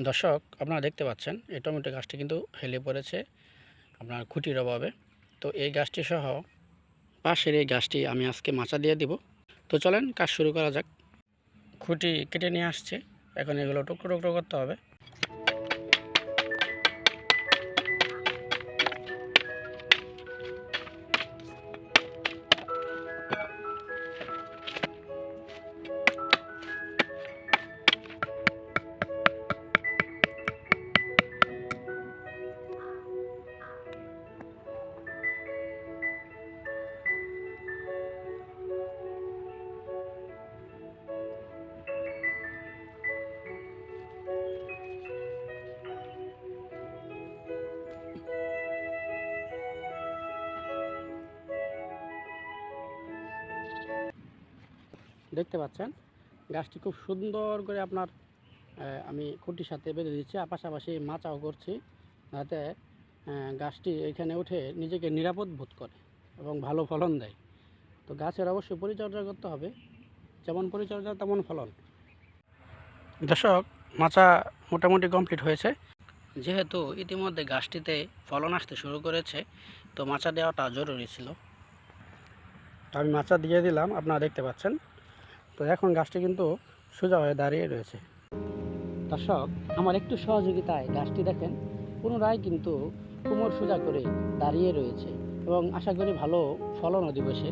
দর্শক, আপনারা দেখতে পাচ্ছেন এই টমেটো গাছটি কিন্তু হেলে পড়েছে আপনার খুঁটির অভাবে। তো এই গাছটি সহ পাশের এই গাছটি আমি আজকে মাচা দিয়ে দিব। তো চলেন কাজ শুরু করা যাক। খুঁটি কেটে নিয়ে আসছে, এখন এগুলো টুকরো টুকরো করতে হবে। দেখতে পাচ্ছেন গাছটি খুব সুন্দর করে আপনার আমি খুঁটির সাথে বেঁধে দিচ্ছি, আর পাশাপাশি মাচাও করছি যাতে গাছটি এখানে উঠে নিজেকে নিরাপদ বোধ করে এবং ভালো ফলন দেয়। তো গাছের অবশ্যই পরিচর্যা করতে হবে, যেমন পরিচর্যা তেমন ফলন। দর্শক, মাচা মোটামুটি কমপ্লিট হয়েছে। যেহেতু ইতিমধ্যে গাছটিতে ফলন আসতে শুরু করেছে, তো মাচা দেওয়াটা জরুরি ছিল। আমি মাচা দিয়ে দিলাম, আপনারা দেখতে পাচ্ছেন। তো এখন গাছটি কিন্তু সোজা হয়ে দাঁড়িয়ে রয়েছে। দর্শক, আমার একটু সহযোগিতায় গাছটি দেখেন পুনরায় কিন্তু কোমর সোজা করে দাঁড়িয়ে রয়েছে এবং আশা করি ভালো ফলনও দিবে সে।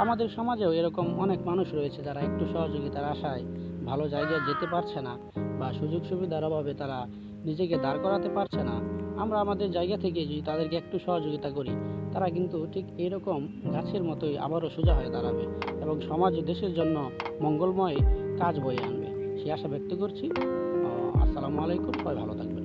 আমাদের সমাজেও এরকম অনেক মানুষ রয়েছে যারা একটু সহযোগিতার আশায় ভালো জায়গায় যেতে পারছে না, বা সুযোগ সুবিধার অভাবে তারা নিজেকে দাঁড় করাতে পারছে না। আমরা আমাদের জায়গা থেকে যদি তাদেরকে একটু সহযোগিতা করি, তারা কিন্তু ঠিক এরকম গাছের মতোই আবারও সোজা হয়ে দাঁড়াবে এবং সমাজ ও দেশের জন্য মঙ্গলময় কাজ বয়ে আনবে, সে আশা ব্যক্ত করছি। আসসালামু আলাইকুম, সবাই ভালো থাকবেন।